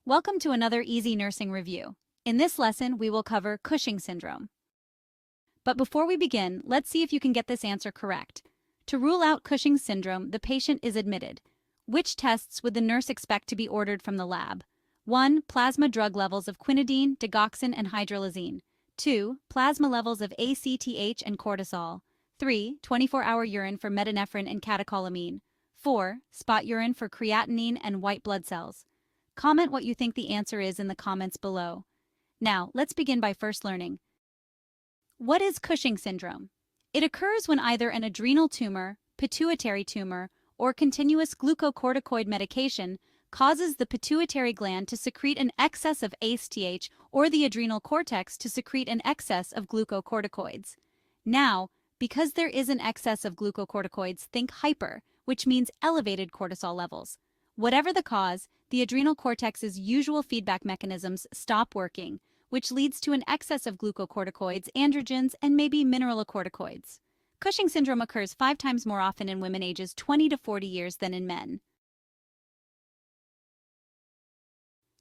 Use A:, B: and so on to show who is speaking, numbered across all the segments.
A: Welcome to another easy nursing review. In this lesson, we will cover Cushing syndrome. But before we begin, let's see if you can get this answer correct. To rule out Cushing syndrome, the patient is admitted. Which tests would the nurse expect to be ordered from the lab? 1. Plasma drug levels of quinidine, digoxin, and hydralazine. 2. Plasma levels of ACTH and cortisol. 3. 24-hour urine for metanephrine and catecholamine. 4. Spot urine for creatinine and white blood cells. Comment what you think the answer is in the comments below. Now, let's begin by first learning. What is Cushing syndrome? It occurs when either an adrenal tumor, pituitary tumor, or continuous glucocorticoid medication causes the pituitary gland to secrete an excess of ACTH or the adrenal cortex to secrete an excess of glucocorticoids. Now, because there is an excess of glucocorticoids, think hyper, which means elevated cortisol levels. Whatever the cause, the adrenal cortex's usual feedback mechanisms stop working, which leads to an excess of glucocorticoids, androgens, and maybe mineralocorticoids. Cushing syndrome occurs 5 times more often in women ages 20 to 40 years than in men.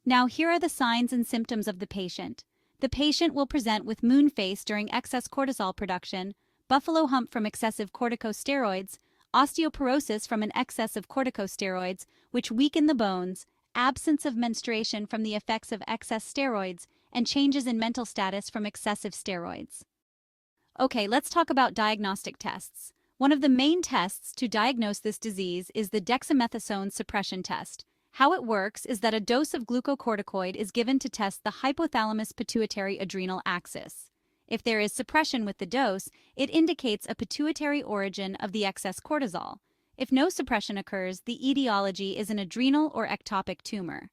A: Now here are the signs and symptoms of the patient. The patient will present with moon face during excess cortisol production, buffalo hump from excessive corticosteroids, osteoporosis from an excess of corticosteroids, which weaken the bones, absence of menstruation from the effects of excess steroids, and changes in mental status from excessive steroids. Okay, let's talk about diagnostic tests. One of the main tests to diagnose this disease is the dexamethasone suppression test. How it works is that a dose of glucocorticoid is given to test the hypothalamus-pituitary-adrenal axis. If there is suppression with the dose, it indicates a pituitary origin of the excess cortisol. If no suppression occurs, the etiology is an adrenal or ectopic tumor.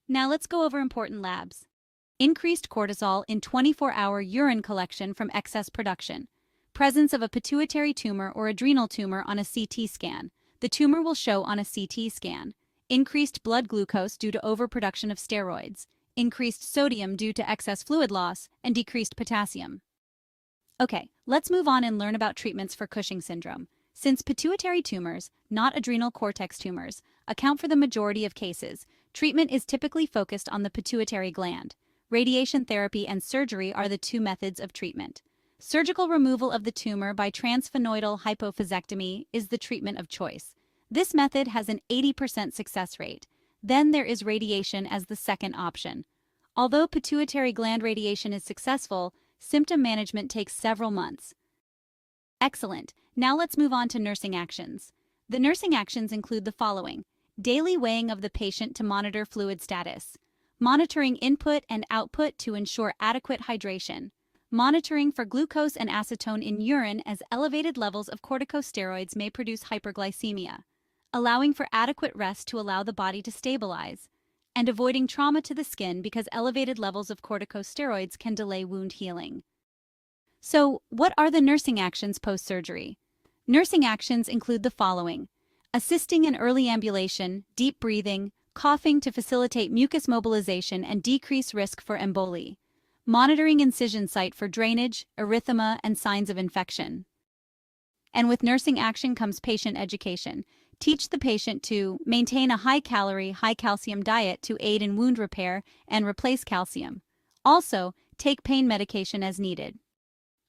A: Now let's go over important labs. Increased cortisol in 24-hour urine collection from excess production. Presence of a pituitary tumor or adrenal tumor on a CT scan. The tumor will show on a CT scan. Increased blood glucose due to overproduction of steroids. Increased sodium due to excess fluid loss, and decreased potassium. Okay, let's move on and learn about treatments for Cushing syndrome. Since pituitary tumors, not adrenal cortex tumors, account for the majority of cases, treatment is typically focused on the pituitary gland. Radiation therapy and surgery are the 2 methods of treatment. Surgical removal of the tumor by transsphenoidal hypophysectomy is the treatment of choice. This method has an 80% success rate. Then there is radiation as the second option. Although pituitary gland radiation is successful, symptom management takes several months. Excellent. Now let's move on to nursing actions. The nursing actions include the following: daily weighing of the patient to monitor fluid status, monitoring input and output to ensure adequate hydration, monitoring for glucose and acetone in urine as elevated levels of corticosteroids may produce hyperglycemia, allowing for adequate rest to allow the body to stabilize, and avoiding trauma to the skin because elevated levels of corticosteroids can delay wound healing. So, what are the nursing actions post-surgery? Nursing actions include the following: assisting in early ambulation, deep breathing, coughing to facilitate mucus mobilization and decrease risk for emboli, monitoring incision site for drainage, erythema, and signs of infection. And with nursing action comes patient education. Teach the patient to maintain a high-calorie, high-calcium diet to aid in wound repair and replace calcium. Also, take pain medication as needed.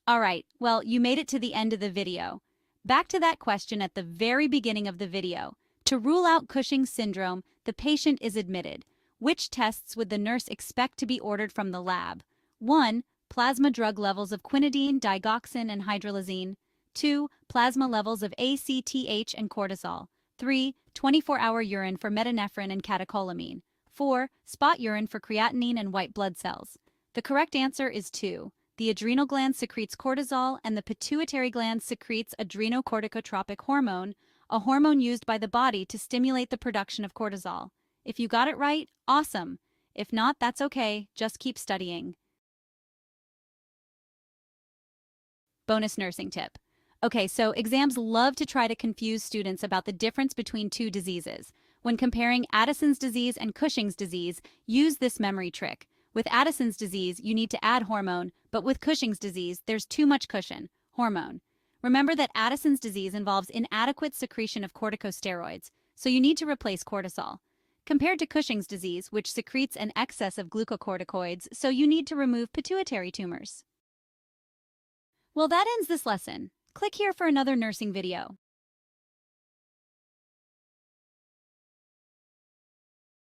A: Alright, well, you made it to the end of the video. Back to that question at the very beginning of the video. To rule out Cushing syndrome, the patient is admitted. Which tests would the nurse expect to be ordered from the lab? 1. Plasma drug levels of quinidine, digoxin, and hydralazine. 2. Plasma levels of ACTH and cortisol. 3. 24-hour urine for metanephrine and catecholamine. 4. Spot urine for creatinine and white blood cells. The correct answer is 2. The adrenal gland secretes cortisol and the pituitary gland secretes adrenocorticotropic hormone, a hormone used by the body to stimulate the production of cortisol. If you got it right, awesome. If not, that's okay, just keep studying. Bonus nursing tip. Okay, so exams love to try to confuse students about the difference between 2 diseases. When comparing Addison's disease and Cushing's disease, use this memory trick. With Addison's disease, you need to add hormone, but with Cushing's disease, there's too much cushion, hormone. Remember that Addison's disease involves inadequate secretion of corticosteroids, so you need to replace cortisol. compared to Cushing's disease, which secretes an excess of glucocorticoids, so you need to remove pituitary tumors. Well, that ends this lesson. Click here for another nursing video.